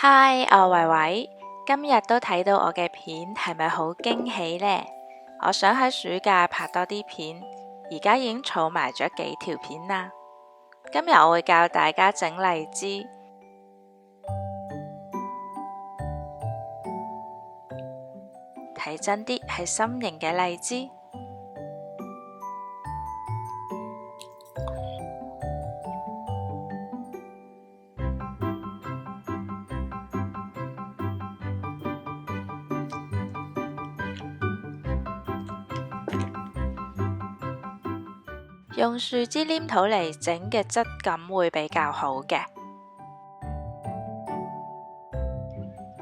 嗨，我維維，今日都睇到我嘅片，係咪好驚喜呢？我想喺暑假拍多啲片，而家已經儲埋咗幾條片啦。今日我會教大家整荔枝，睇真啲係心形嘅荔枝。用樹枝黏土嚟整嘅質感會比較好嘅。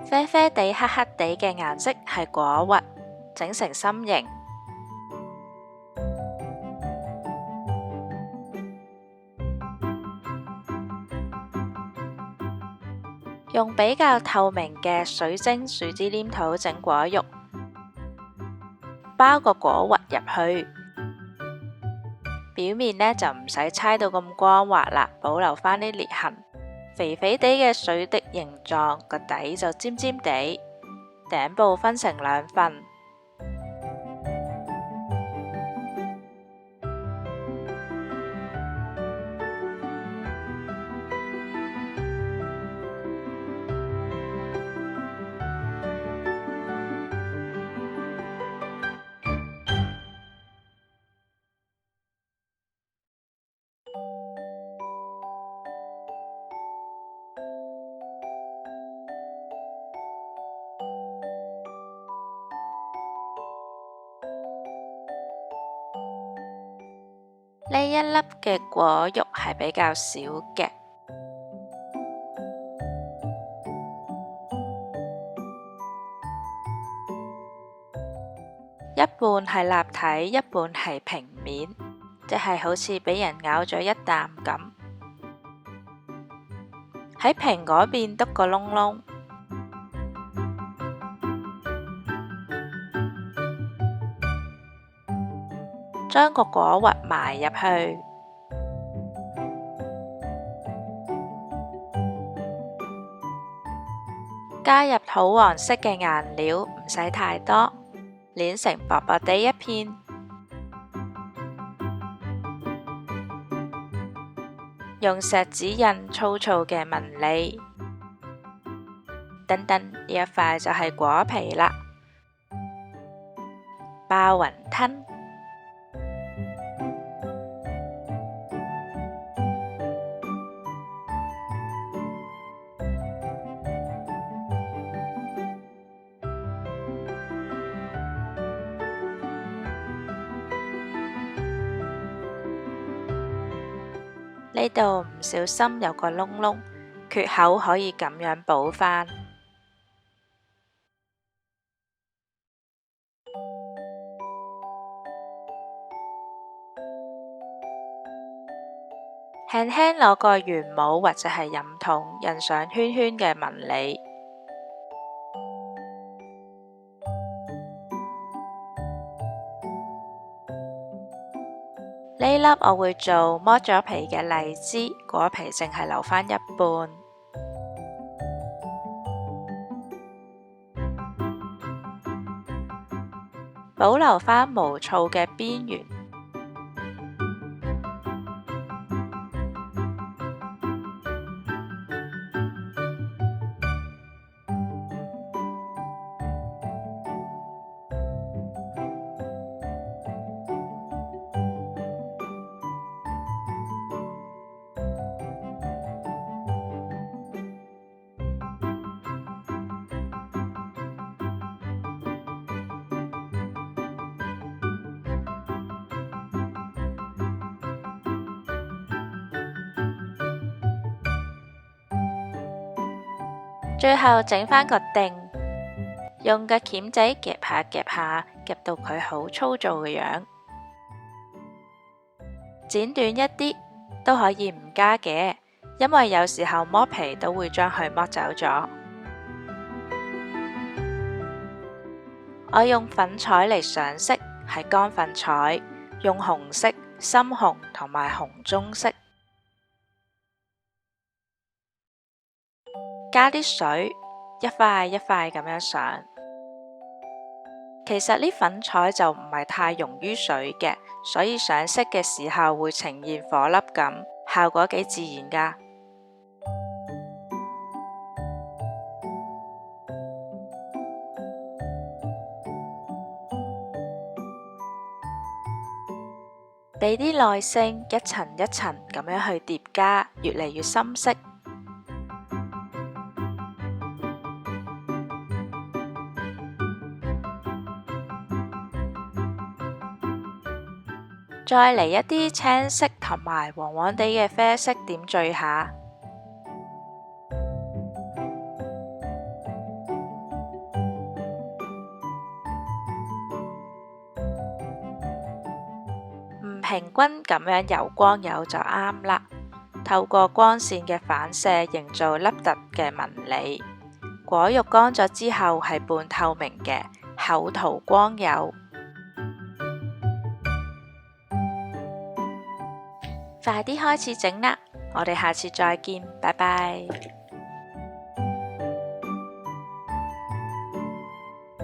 啡啡地、黑黑地嘅顏色係果核，整成心形。用比較透明嘅水晶樹枝黏土整果肉，包個果核入去。表面呢就唔使猜到咁光滑啦，保留返啲裂痕。肥肥地嘅水滴形狀，個底就尖尖地，頂部分成兩份。呢一粒嘅果肉係比較少嘅，一半係立體，一半係平面，即係好似俾人咬咗一啖咁。喺平嗰邊篤個窿窿，將個果核埋入去，加入土黃色嘅顏料，唔使太多，捏成薄薄地一片。用錫紙印粗糙嘅紋理，噔噔，呢一塊就係果皮啦，爆雲吞。呢度唔小心有個窿窿，缺口可以咁樣補返。輕輕攞個圓帽或者係飲筒印上圈圈嘅紋理。呢粒我會做剝咗皮嘅荔枝，果皮淨係留返一半，保留返毛糙嘅邊緣。最後整返個頂，用個鉗仔夾下夾下，夾到佢好粗糙嘅樣。剪短一啲都可以唔加嘅，因為有時候剝皮都會將佢剝走咗。我用粉彩嚟上色，係乾粉彩，用紅色、深紅同埋紅棕色。加啲水，一塊一塊咁樣上。其實呢粉彩就唔係太溶於水嘅，所以上色嘅時候會呈現顆粒咁，效果幾自然㗎。俾啲耐性，一層一層咁樣去疊加，越嚟越深色。再嚟一啲青色同埋黃黃地嘅啡色點綴下。唔平均咁樣有光有就啱啦。透過光線嘅反射，營造凹凸嘅紋理。果肉乾咗之後係半透明嘅，厚塗光幼。快啲開始整啦！我哋下次再見，拜拜。